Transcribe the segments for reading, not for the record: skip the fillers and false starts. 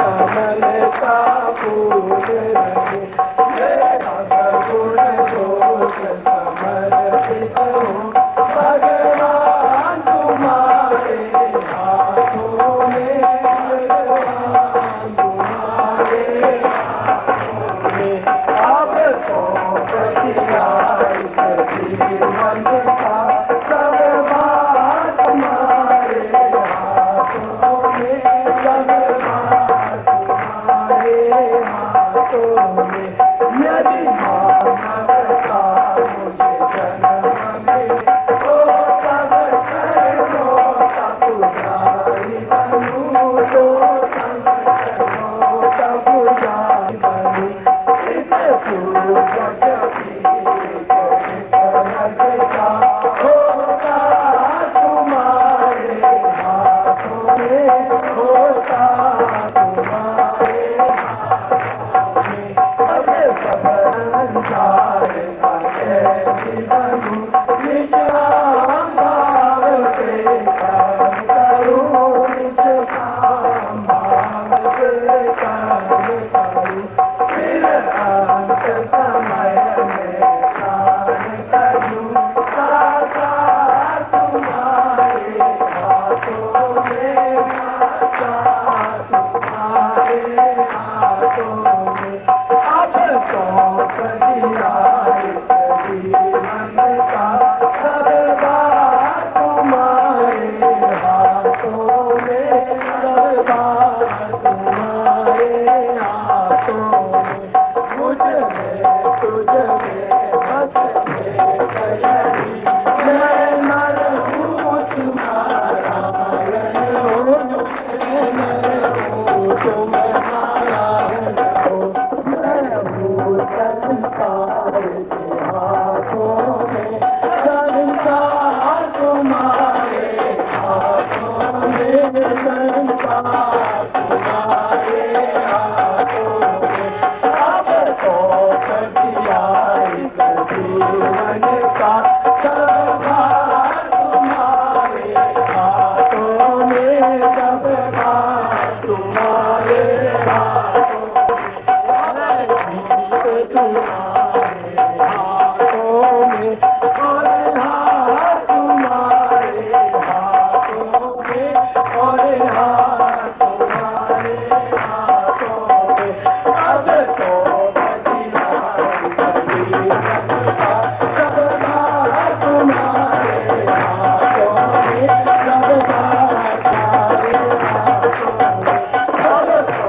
कमल का फूल रहे, मेरा सगुण दोष समर्पित हूँ भगवान तुम्हारे हाथों में, भगवान तुम्हारे हाथों में। अब तो बतियाई जीवन का सब बात तुम्हारे हाथों में, भगवान तुम्हारे हाथों में। यदि मानवता मुझे जन्म मिले तो तब कर्मों का पुजारी बनूं, तो तब कर्मों का पुजारी बनूं। इस पूजक की लगता होता तुम्हारे हाथों में, होता तुम्हारे हाथों में। अब सब संसार का कैसी बनूं, निष्काम भाव से काम करूं, निष्काम भाव से काम करूं। फिर अंत समय में दान करूं, साकार तुम्हारे हाथों में, साकार तुम्हारे हाथों में। अब सौंप दिया इस जीवन का सब बार तुम्हारे हाथों में, सब बार तुम्हारे हाथों में। मुझ में तुझ में बस कहीं, मैं नर हूँ तुम्हारा नारायण हो, मैं हूँ तुम्हारा हो। मैं हूँ संसार के हाथों में, संसार तुम्हारे हाथों में, संसार तुम्हारे हाथों में। अब तो दिया इस जीवन का सब भार तुम्हारे हाथों में, सब भार तुम्हारे हाथों में। जीत तुम्हारे हाथों में, और हार तुम्हारे हाथों में, और हार तुम्हारे हाथों में। अब तो बदिया जीवन का सब भार तुम्हारे हाथों में, सब भार तुम्हारे हाथों में। अब तो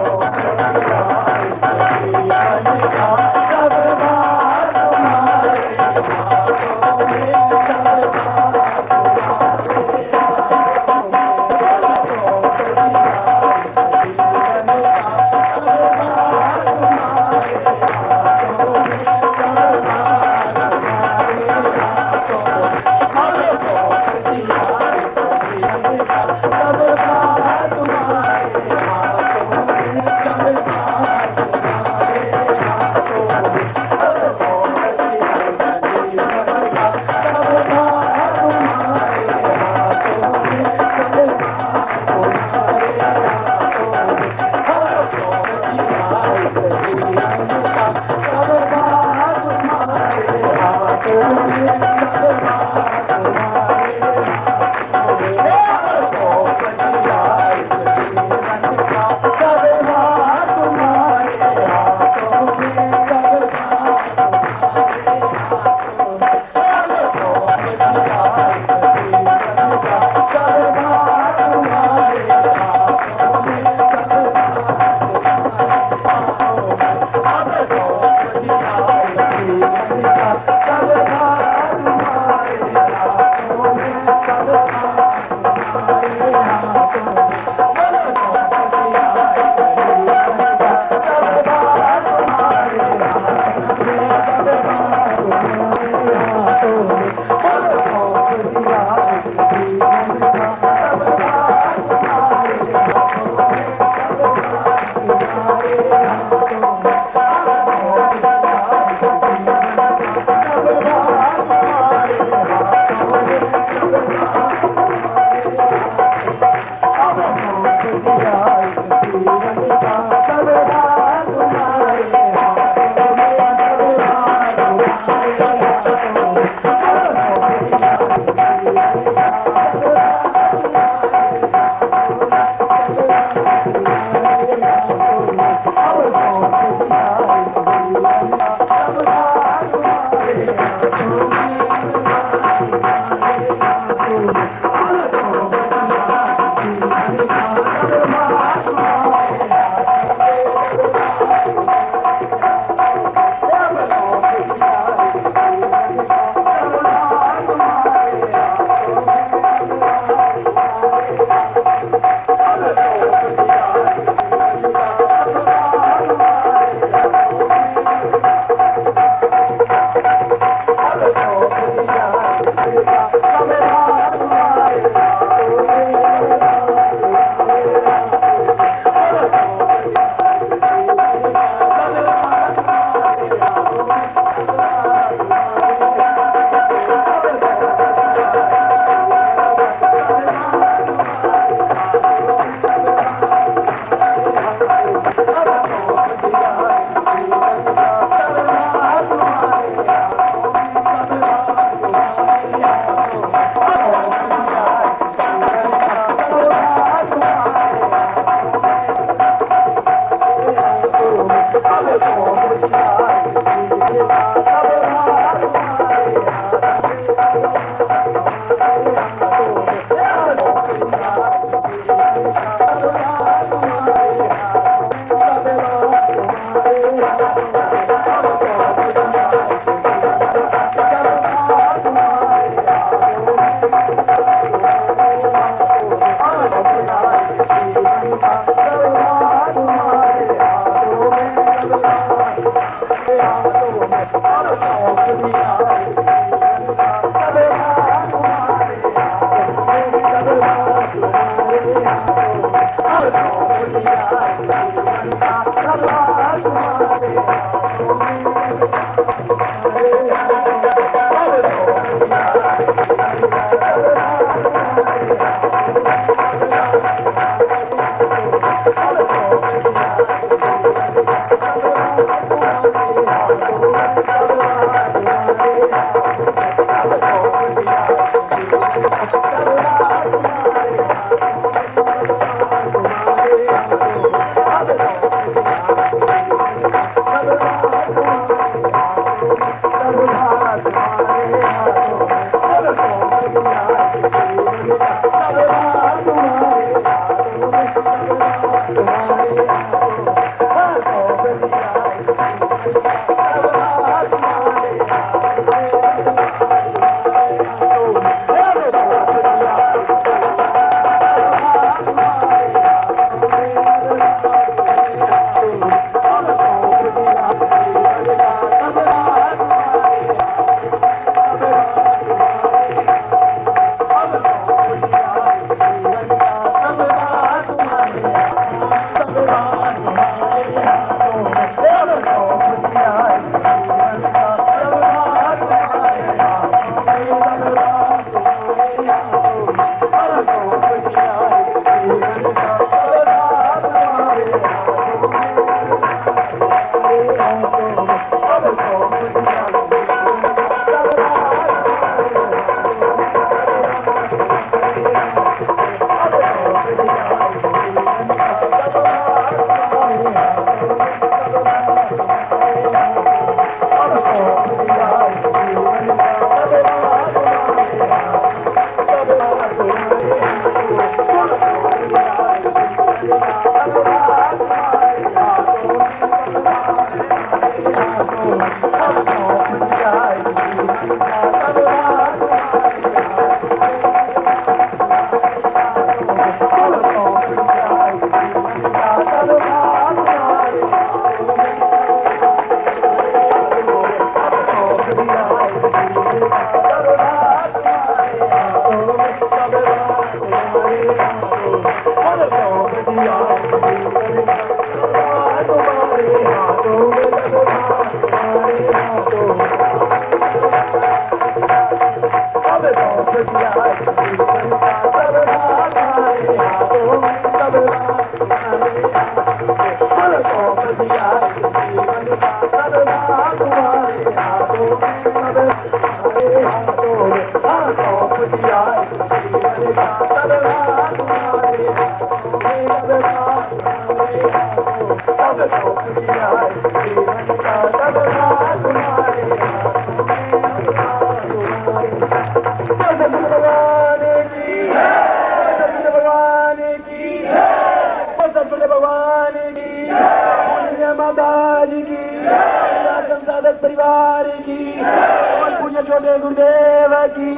परिवार की और पूज्य छोटे गुरुदेव की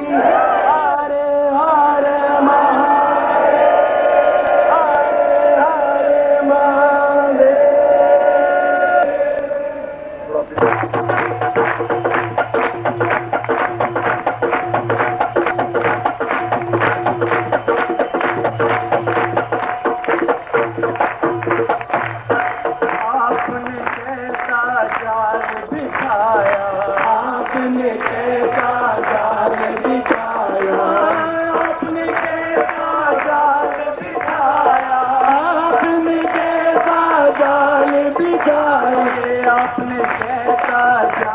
हरे हरे महादेव हरे हरे महादेव। आपने कैसा जाल बिछाया, आपने कैसा जाल बिछाया, आपने कैसा जाल बिछाया, आपने कैसा जाल बिछाया, आपने कैसा